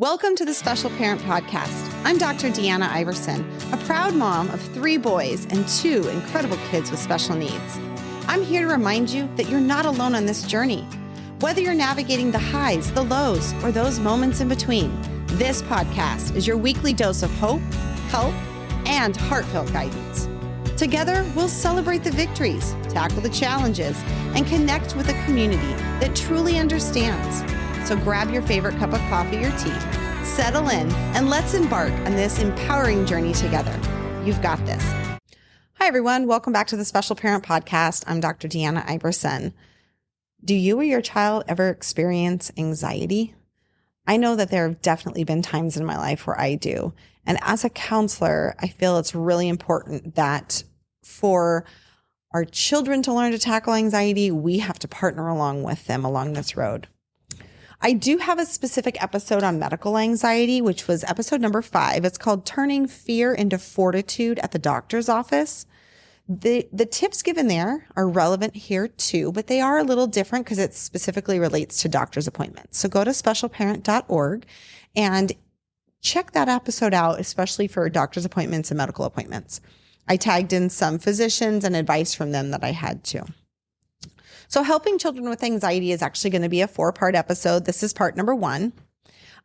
Welcome to the Special Parent Podcast. I'm Dr. Deanna Iverson, a proud mom of 3 boys and 2 incredible kids with special needs. I'm here to remind you that you're not alone on this journey. Whether you're navigating the highs, the lows, or those moments in between, this podcast is your weekly dose of hope, help, and heartfelt guidance. Together, we'll celebrate the victories, tackle the challenges, and connect with a community that truly understands. So grab your favorite cup of coffee or tea, settle in, and let's embark on this empowering journey together. You've got this. Hi, everyone. Welcome back to the Special Parent Podcast. I'm Dr. Deanna Iverson. Do you or your child ever experience anxiety? I know that there have definitely been times in my life where I do. And as a counselor, I feel it's really important that for our children to learn to tackle anxiety, we have to partner along with them along this road. I do have a specific episode on medical anxiety, which was episode number 5. It's called Turning Fear into Fortitude at the Doctor's Office. The tips given there are relevant here too, but they are a little different because it specifically relates to doctor's appointments. So go to specialparent.org and check that episode out, especially for doctor's appointments and medical appointments. I tagged in some physicians and advice from them that I had too. So helping children with anxiety is actually going to be a 4-part episode. This is part number 1.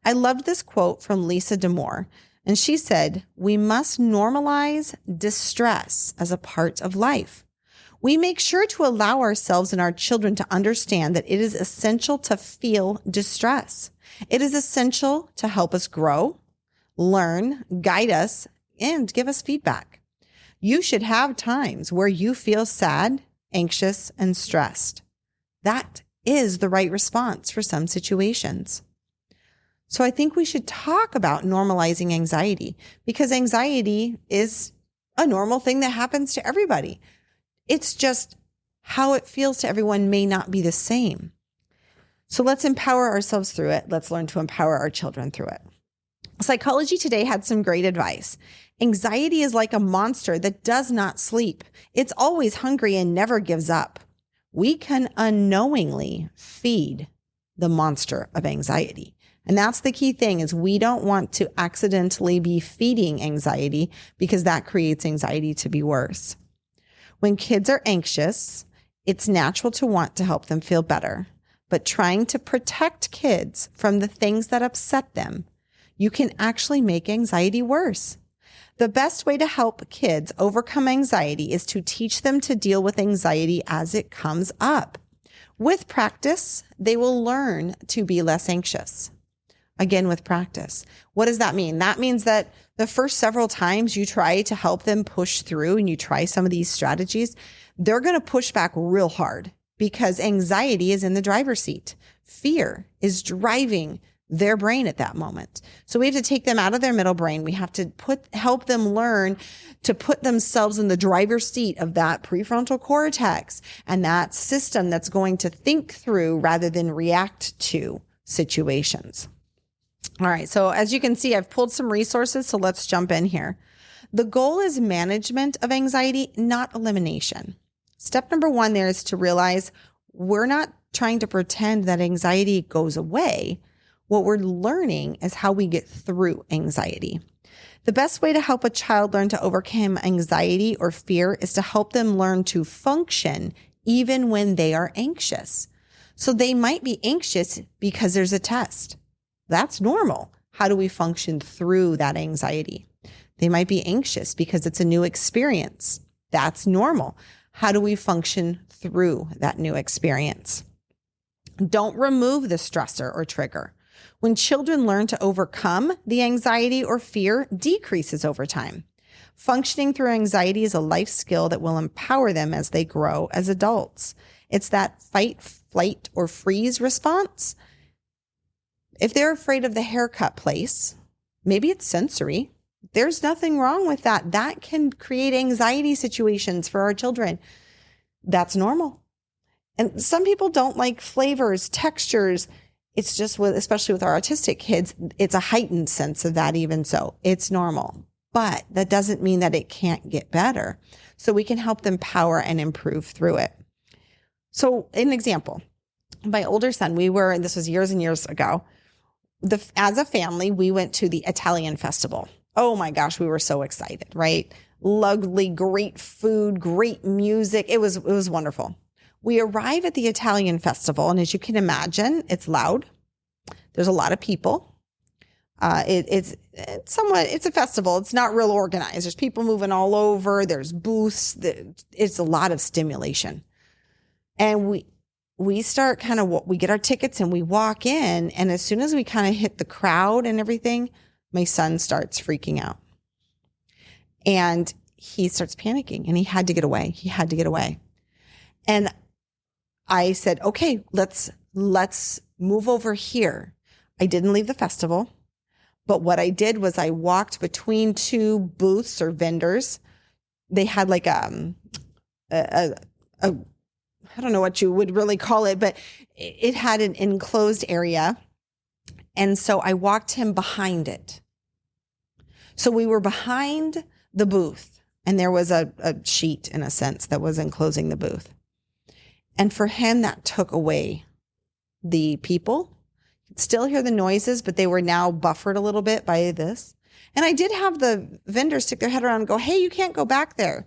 I loved this quote from Lisa D'Amour, and she said, "We must normalize distress as a part of life. We make sure to allow ourselves and our children to understand that it is essential to feel distress. It is essential to help us grow, learn, guide us, and give us feedback. You should have times where you feel sad, anxious, and stressed. That is the right response for some situations." So I think we should talk about normalizing anxiety because anxiety is a normal thing that happens to everybody. It's just how it feels to everyone may not be the same. So let's empower ourselves through it. Let's learn to empower our children through it. Psychology Today had some great advice. Anxiety is like a monster that does not sleep. It's always hungry and never gives up. We can unknowingly feed the monster of anxiety. And that's the key thing is we don't want to accidentally be feeding anxiety because that creates anxiety to be worse. When kids are anxious, it's natural to want to help them feel better. But trying to protect kids from the things that upset them, you can actually make anxiety worse. The best way to help kids overcome anxiety is to teach them to deal with anxiety as it comes up. With practice, they will learn to be less anxious. Again, with practice. What does that mean? That means that the first several times you try to help them push through and you try some of these strategies, they're going to push back real hard because anxiety is in the driver's seat. Fear is driving their brain at that moment. So we have to take them out of their middle brain. We have to help them learn to put themselves in the driver's seat of that prefrontal cortex and that system that's going to think through rather than react to situations. All right. So as you can see, I've pulled some resources. So let's jump in here. The goal is management of anxiety, not elimination. Step number 1 there is to realize we're not trying to pretend that anxiety goes away. What we're learning is how we get through anxiety. The best way to help a child learn to overcome anxiety or fear is to help them learn to function even when they are anxious. So they might be anxious because there's a test. That's normal. How do we function through that anxiety? They might be anxious because it's a new experience. That's normal. How do we function through that new experience? Don't remove the stressor or trigger. When children learn to overcome the anxiety or fear decreases over time. Functioning through anxiety is a life skill that will empower them as they grow as adults. It's that fight, flight, or freeze response. If they're afraid of the haircut place, maybe it's sensory. There's nothing wrong with that. That can create anxiety situations for our children. That's normal. And some people don't like flavors, textures. It's just especially with our autistic kids, it's a heightened sense of that even so. It's normal. But that doesn't mean that it can't get better. So we can help them power and improve through it. So an example, my older son, this was years and years ago, as a family, we went to the Italian festival. Oh my gosh, we were so excited, right? Lovely, great food, great music. It was wonderful. We arrive at the Italian festival, and as you can imagine, it's loud. There's a lot of people. It's a festival. It's not real organized. There's people moving all over. There's booths. It's a lot of stimulation. And we start we get our tickets and we walk in. And as soon as we kind of hit the crowd and everything, my son starts freaking out. And he starts panicking, and he had to get away. He had to get away. And I said, okay, let's move over here. I didn't leave the festival, but what I did was I walked between two booths or vendors. They had like I don't know what you would really call it, but it had an enclosed area. And so I walked him behind it. So we were behind the booth, and there was a sheet, in a sense, that was enclosing the booth. And for him, that took away the people. You'd still hear the noises, but they were now buffered a little bit by this. And I did have the vendors stick their head around and go, hey, you can't go back there.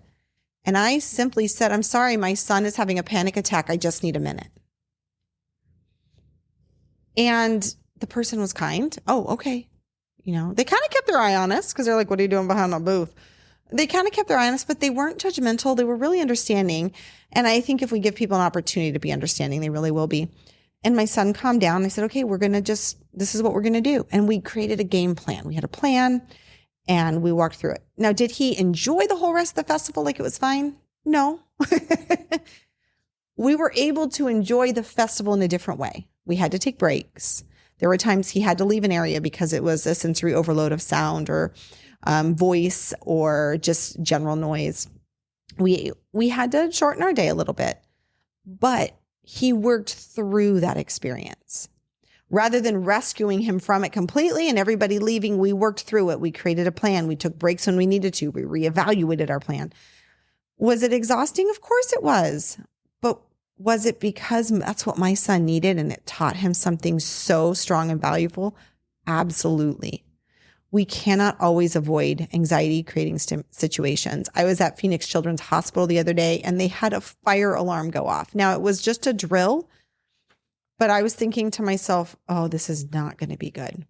And I simply said, I'm sorry, my son is having a panic attack. I just need a minute. And the person was kind. Oh, okay. They kind of kept their eye on us because they're like, what are you doing behind the booth? They kind of kept their eye on us, but they weren't judgmental. They were really understanding. And I think if we give people an opportunity to be understanding, they really will be. And my son calmed down. I said, okay, this is what we're going to do. And we created a game plan. We had a plan and we walked through it. Now, did he enjoy the whole rest of the festival like it was fine? No. We were able to enjoy the festival in a different way. We had to take breaks. There were times he had to leave an area because it was a sensory overload of sound or voice or just general noise. We had to shorten our day a little bit, but he worked through that experience. Rather than rescuing him from it completely and everybody leaving, we worked through it. We created a plan. We took breaks when we needed to. We reevaluated our plan. Was it exhausting? Of course it was. But was it because that's what my son needed and it taught him something so strong and valuable? Absolutely. We cannot always avoid anxiety creating situations. I was at Phoenix Children's Hospital the other day and they had a fire alarm go off. Now it was just a drill, but I was thinking to myself, oh, this is not going to be good.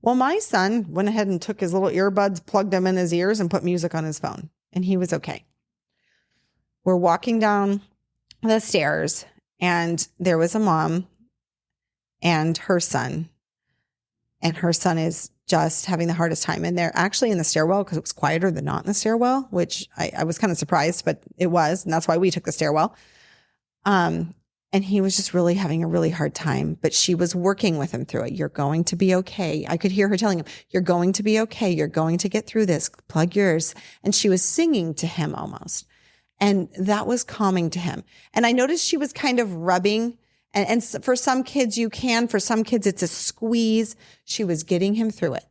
Well, my son went ahead and took his little earbuds, plugged them in his ears and put music on his phone, and he was okay. We're walking down the stairs and there was a mom and her son is just having the hardest time. And they're actually in the stairwell because it was quieter than not in the stairwell, which I was kind of surprised, but it was. And that's why we took the stairwell. And he was just really having a really hard time, but she was working with him through it. You're going to be okay. I could hear her telling him, you're going to be okay. You're going to get through this. Plug yours. And she was singing to him almost. And that was calming to him. And I noticed she was kind of rubbing. And for some kids, you can. For some kids, it's a squeeze. She was getting him through it.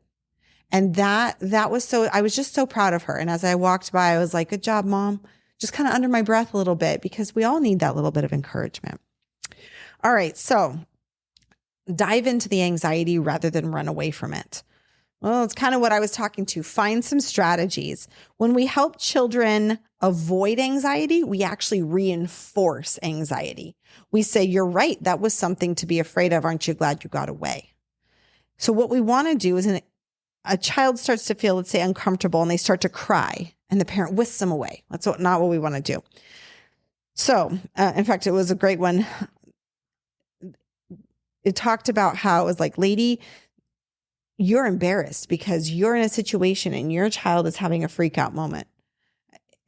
And that was so, I was just so proud of her. And as I walked by, I was like, good job, Mom. Just kind of under my breath a little bit because we all need that little bit of encouragement. All right. So dive into the anxiety rather than run away from it. Well, it's kind of what I was talking to. Find some strategies. When we help children avoid anxiety, we actually reinforce anxiety. We say, you're right. That was something to be afraid of. Aren't you glad you got away? So what we want to do is a child starts to feel, let's say, uncomfortable and they start to cry and the parent whisks them away. That's not what we want to do. So in fact, it was a great one. It talked about how it was like, lady, you're embarrassed because you're in a situation and your child is having a freak out moment.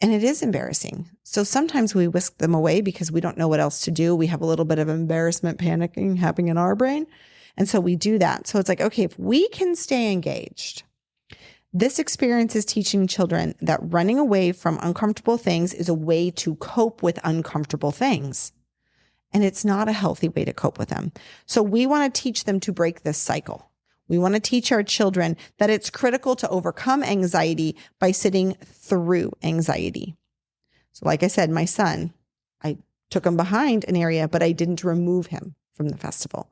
And it is embarrassing. So sometimes we whisk them away because we don't know what else to do. We have a little bit of embarrassment panicking happening in our brain. And so we do that. So it's like, okay, if we can stay engaged, this experience is teaching children that running away from uncomfortable things is a way to cope with uncomfortable things. And it's not a healthy way to cope with them. So we want to teach them to break this cycle. We want to teach our children that it's critical to overcome anxiety by sitting through anxiety. So like I said, my son, I took him behind an area, but I didn't remove him from the festival.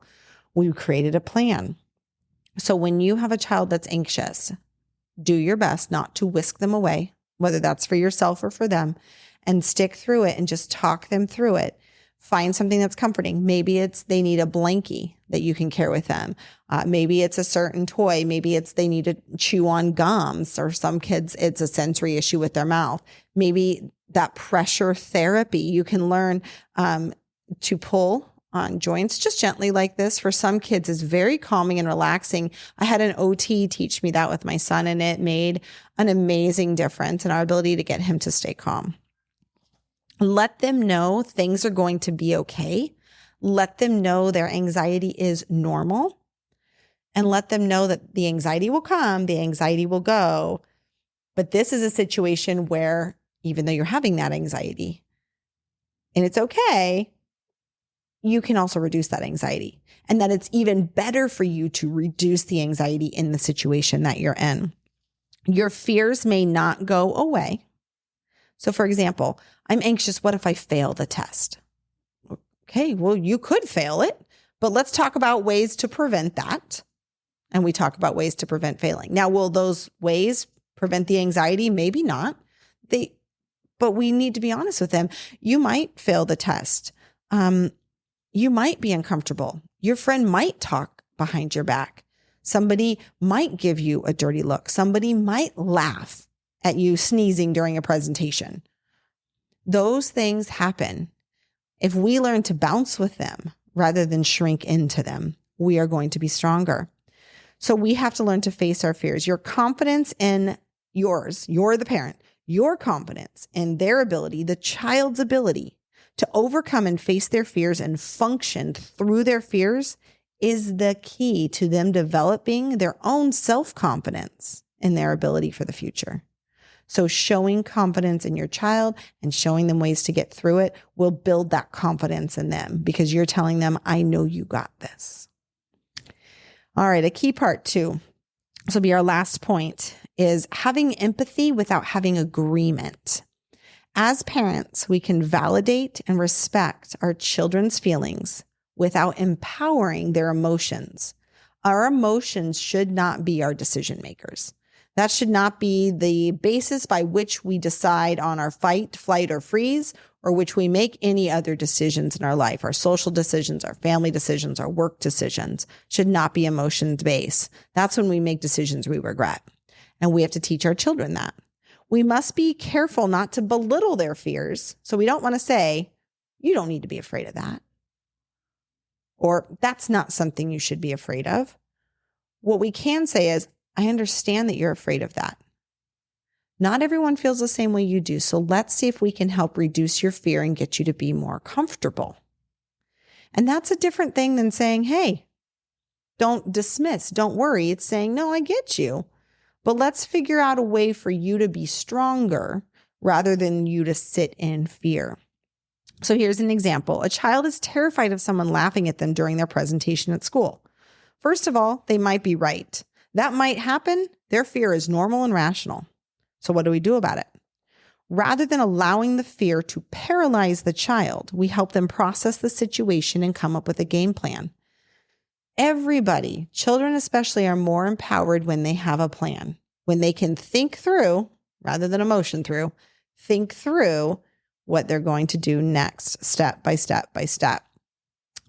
We created a plan. So when you have a child that's anxious, do your best not to whisk them away, whether that's for yourself or for them, and stick through it and just talk them through it. Find something that's comforting. Maybe it's they need a blankie that you can care with them. Maybe it's a certain toy. Maybe it's they need to chew on gums, or some kids, it's a sensory issue with their mouth. Maybe that pressure therapy, you can learn to pull on joints just gently like this. For some kids, is very calming and relaxing. I had an OT teach me that with my son, and it made an amazing difference in our ability to get him to stay calm. Let them know things are going to be okay. Let them know their anxiety is normal, and let them know that the anxiety will come, the anxiety will go. But this is a situation where even though you're having that anxiety and it's okay, you can also reduce that anxiety, and that it's even better for you to reduce the anxiety in the situation that you're in. Your fears may not go away. So for example, I'm anxious. What if I fail the test? Okay, well, you could fail it, but let's talk about ways to prevent that. And we talk about ways to prevent failing. Now, will those ways prevent the anxiety? Maybe not. But we need to be honest with them. You might fail the test. You might be uncomfortable. Your friend might talk behind your back. Somebody might give you a dirty look. Somebody might laugh at you sneezing during a presentation. Those things happen. If we learn to bounce with them rather than shrink into them, we are going to be stronger. So we have to learn to face our fears. Your confidence in yours, you're the parent, your confidence in their ability, the child's ability to overcome and face their fears and function through their fears is the key to them developing their own self-confidence in their ability for the future. So showing confidence in your child and showing them ways to get through it will build that confidence in them, because you're telling them, I know you got this. All right, a key part too, this will be our last point, is having empathy without having agreement. As parents, we can validate and respect our children's feelings without empowering their emotions. Our emotions should not be our decision makers. That should not be the basis by which we decide on our fight, flight, or freeze, or which we make any other decisions in our life. Our social decisions, our family decisions, our work decisions should not be emotions based. That's when we make decisions we regret. And we have to teach our children that. We must be careful not to belittle their fears. So we don't want to say, you don't need to be afraid of that. Or that's not something you should be afraid of. What we can say is, I understand that you're afraid of that. Not everyone feels the same way you do. So let's see if we can help reduce your fear and get you to be more comfortable. And that's a different thing than saying, hey, don't dismiss, don't worry. It's saying, no, I get you, but let's figure out a way for you to be stronger rather than you to sit in fear. So here's an example. A child is terrified of someone laughing at them during their presentation at school. First of all, they might be right. That might happen. Their fear is normal and rational. So what do we do about it? Rather than allowing the fear to paralyze the child, we help them process the situation and come up with a game plan. Everybody, children especially, are more empowered when they have a plan, when they can think through, rather than emotion through, think through what they're going to do next, step by step by step.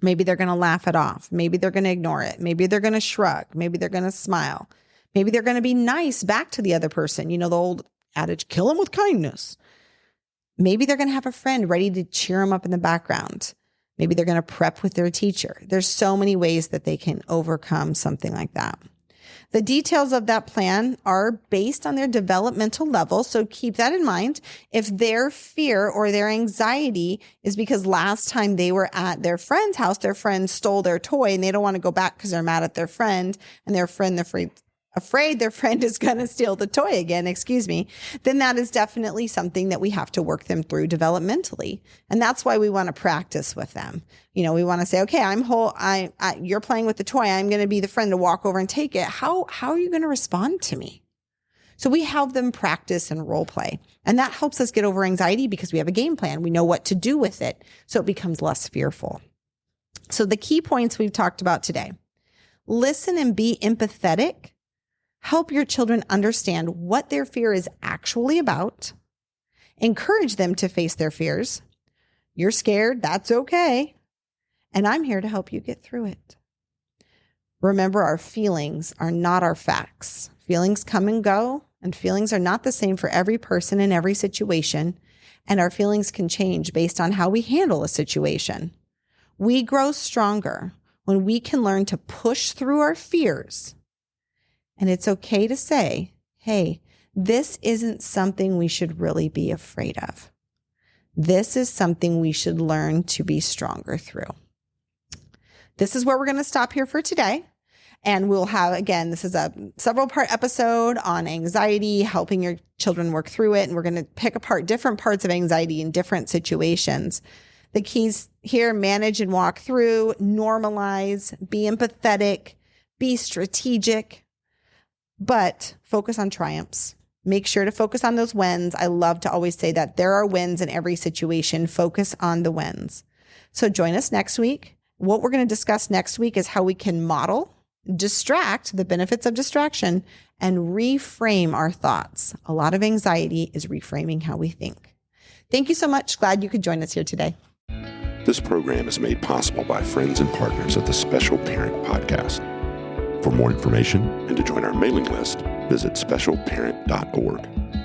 Maybe they're going to laugh it off. Maybe they're going to ignore it. Maybe they're going to shrug. Maybe they're going to smile. Maybe they're going to be nice back to the other person. You know, the old adage, kill them with kindness. Maybe they're going to have a friend ready to cheer them up in the background. Maybe they're going to prep with their teacher. There's so many ways that they can overcome something like that. The details of that plan are based on their developmental level, so keep that in mind. If their fear or their anxiety is because last time they were at their friend's house, their friend stole their toy and they don't want to go back because they're mad at their friend, and their friend, afraid their friend is going to steal the toy again, then that is definitely something that we have to work them through developmentally. And that's why we want to practice with them. You know, we want to say, okay, you're playing with the toy. I'm going to be the friend to walk over and take it. How are you going to respond to me? So we help them practice and role play. And that helps us get over anxiety because we have a game plan. We know what to do with it. So it becomes less fearful. So the key points we've talked about today: Listen and be empathetic. Help your children understand what their fear is actually about. Encourage them to face their fears. You're scared, that's okay. And I'm here to help you get through it. Remember, our feelings are not our facts. Feelings come and go, and feelings are not the same for every person in every situation. And our feelings can change based on how we handle a situation. We grow stronger when we can learn to push through our fears. And it's okay to say, hey, this isn't something we should really be afraid of. This is something we should learn to be stronger through. This is where we're going to stop here for today. And we'll have, again, this is a several part episode on anxiety, helping your children work through it. And we're going to pick apart different parts of anxiety in different situations. The keys here: manage and walk through, normalize, be empathetic, be strategic, but focus on triumphs. Make sure to focus on those wins. I love to always say that there are wins in every situation. Focus on the wins. So join us next week. What we're going to discuss next week is how we can model, distract, the benefits of distraction, and reframe our thoughts. A lot of anxiety is reframing how we think. Thank you so much. Glad you could join us here today. This program is made possible by friends and partners at the Special Parent Podcast. For more information and to join our mailing list, visit specialparent.org.